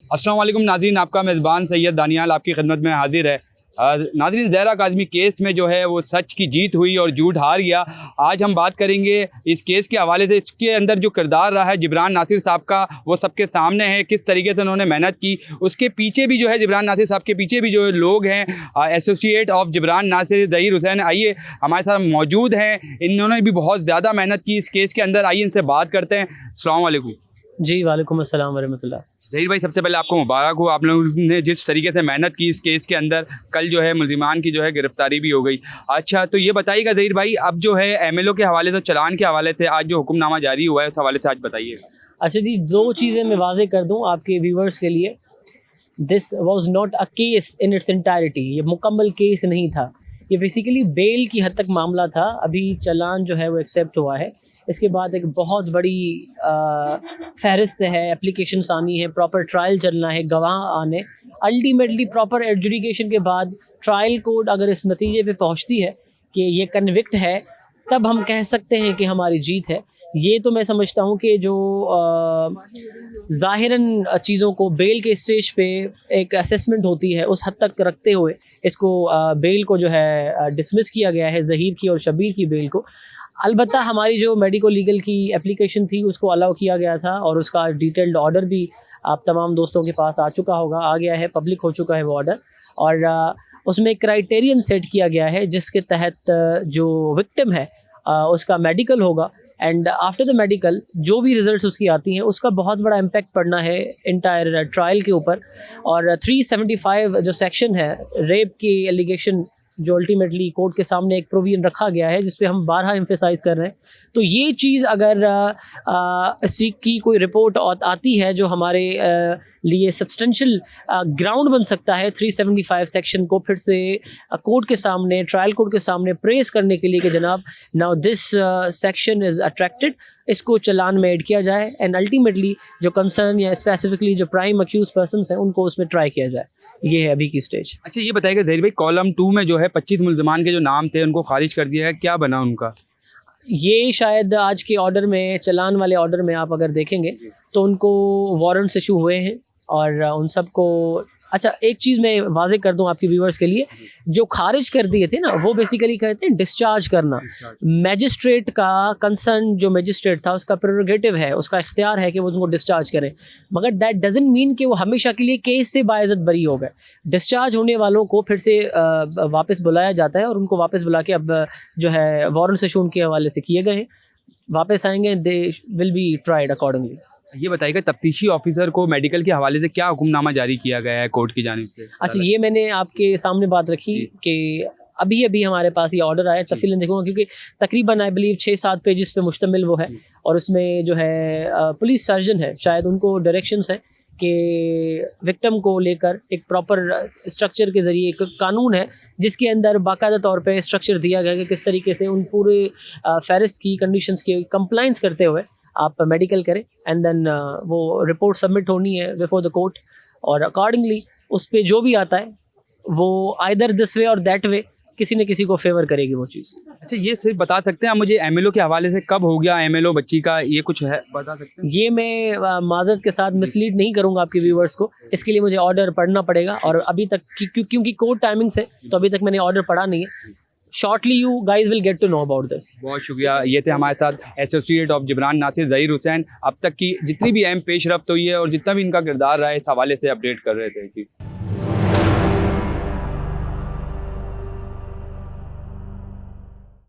अस्सलाम वालेकुम नाज़रीन, आपका मेज़बान सैयद दानियाल आपकी खिदमत में हाजिर है। नाज़रीन, ज़हरा काज़मी केस में जो है वो सच की जीत हुई और झूठ हार गया। आज हम बात करेंगे इस केस के हवाले से। इसके अंदर जो किरदार रहा है जिब्रान नासिर साहब का, वो सबके सामने है। किस तरीके से उन्होंने मेहनत की, उसके पीछे भी जो है जिब्रान नासिर साहब के पीछे भी जो लोग हैं, एसोसिएट ऑफ जिब्रान नासिर ज़हीर हुसैन, आइए हमारे साथ मौजूद हैं। इन्होंने भी बहुत ज़्यादा मेहनत की इस केस के अंदर। आइए इनसे बात करते हैं। अस्सलाम वालेकुम जी, वालेकुम अस्सलाम वरहमतुल्लाह। ज़हीर भाई, सबसे पहले आपको मुबारक हो, आप लोगों ने जिस तरीके से मेहनत की इस केस के अंदर। कल जो है मुल्ज़िमान की जो है गिरफ्तारी भी हो गई। अच्छा, तो ये बताइएगा ज़हीर भाई, अब जो है एमएलओ के हवाले से, चालान के हवाले से आज जो हुक्मनामा जारी हुआ है, उस हवाले से आज बताइएगा। अच्छा जी, 2 चीज़ें मैं वाज़ेह कर दूँ आपके व्यूवर्स के लिए। This was not a case in its entirety, ये मुकम्मल केस नहीं था। ये बेसिकली बेल की हद तक मामला था। अभी चालान जो है वो एक्सेप्ट हुआ है। इसके बाद एक बहुत बड़ी फ़हरिस्त है, एप्लीकेशंस आनी है, प्रॉपर ट्रायल चलना है, गवाह आने, अल्टीमेटली प्रॉपर एडजुडिकेशन के बाद ट्रायल कोर्ट अगर इस नतीजे पे पहुंचती है कि ये कन्विक्ट है, तब हम कह सकते हैं कि हमारी जीत है। ये तो मैं समझता हूँ कि जो ज़ाहिरन चीज़ों को बेल के स्टेज पे एक असेसमेंट होती है, उस हद तक रखते हुए इसको बेल को जो है डिसमिस किया गया है, ज़हीर की और शबीर की बेल को। अलबत्ता हमारी जो मेडिको लीगल की एप्लीकेशन थी उसको अलाउ किया गया था और उसका डिटेल्ड ऑर्डर भी आप तमाम दोस्तों के पास आ चुका होगा, आ गया है, पब्लिक हो चुका है वो ऑर्डर। और उसमें एक क्राइटेरियन सेट किया गया है जिसके तहत जो विक्टिम है उसका मेडिकल होगा, एंड आफ्टर द मेडिकल जो भी रिज़ल्ट्स उसकी आती हैं उसका बहुत बड़ा इम्पैक्ट पड़ना है इंटायर ट्रायल के ऊपर। और 375 जो सेक्शन है रेप की एलिगेशन, जो अल्टीमेटली कोर्ट के सामने एक प्रोविजन रखा गया है जिस पे हम बारहा एम्फेसाइज़ कर रहे हैं, तो ये चीज़ अगर इसी की कोई रिपोर्ट आती है जो हमारे लिए सब्सटेंशियल ग्राउंड बन सकता है 375 सेक्शन को फिर से कोर्ट के सामने, ट्रायल कोर्ट के सामने प्रेस करने के लिए कि जनाब now this section is attracted, इसको चलान में ऐड किया जाए, एंड अल्टीमेटली जो कंसर्न या स्पेसिफिकली जो प्राइम अक्यूज पर्सनस हैं उनको उसमें ट्राई किया जाए। ये है अभी की स्टेज। अच्छा, ये बताइएगा ज़हीर भाई, कॉलम 2 में जो है 25 मुल्ज़िमान के जो नाम थे उनको खारिज कर दिया है, क्या बना उनका? ये शायद आज के ऑर्डर में, चालान वाले ऑर्डर में आप अगर देखेंगे तो उनको वारंट्स इशू हुए हैं और उन सब को। अच्छा, एक चीज़ मैं वाज़ेह कर दूं आपके व्यूअर्स के लिए, जो खारिज कर दिए थे ना वो बेसिकली कहते हैं डिस्चार्ज करना। मैजिस्ट्रेट का कंसर्न, जो मैजिस्ट्रेट था उसका प्रेरोगेटिव है, उसका इख्तियार है कि वो उनको डिस्चार्ज करें, मगर दैट डजंट मीन कि वो हमेशा के लिए केस से बाइज़्ज़त बरी हो गए। डिस्चार्ज होने वालों को फिर से वापस बुलाया जाता है और उनको वापस बुला के अब जो है वारंट्स इशू उनके हवाले से किए गए हैं, वापस आएंगे, they will be tried accordingly. ये बताइएगा, तफ्तीशी ऑफिसर को मेडिकल के हवाले से क्या हुक्मनामा जारी किया गया है कोर्ट की जानिब से? अच्छा, ये मैंने आपके सामने बात रखी कि अभी हमारे पास ये ऑर्डर आया, तफसीलन देखूंगा क्योंकि तकरीबन आई बिलीव 6-7 पेजेस पे मुश्तमिल वो है, और उसमें जो है पुलिस सर्जन है, शायद उनको डायरेक्शंस है कि विक्टिम को लेकर एक प्रॉपर स्ट्रक्चर के ज़रिए एक कानून है जिसके अंदर बाकायदा तौर पे स्ट्रक्चर दिया गया है कि किस तरीके से उन पूरे फ़हरिस्त की कंडीशंस की कंप्लाइंस करते हुए आप मेडिकल करें, एंड देन वो रिपोर्ट सबमिट होनी है बिफोर द कोर्ट, और अकॉर्डिंगली उस पर जो भी आता है वो आइदर दिस वे और दैट वे किसी न किसी को फेवर करेगी वो चीज़। अच्छा, ये सिर्फ बता सकते हैं आप मुझे एमएलओ के हवाले से, कब हो गया एमएलओ बच्ची का, ये कुछ है बता सकते हैं? ये मैं माज़रत के साथ मिसलीड नहीं करूंगा आपके व्यूवर्स को, इसके लिए मुझे ऑर्डर पढ़ना पड़ेगा, और अभी तक क्योंकि कोर्ट टाइमिंग से तो अभी तक मैंने ऑर्डर पढ़ा नहीं है। Shortly you guys will get to know about this. बहुत शुक्रिया। ये थे हमारे साथ एसोसिएट ऑफ जिब्रान नासिर ज़हीर हुसैन। अब तक की जितनी भी अहम पेश रफ्त हुई है और जितना भी इनका किरदार रहा है, इस हवाले से अपडेट कर रहे थे।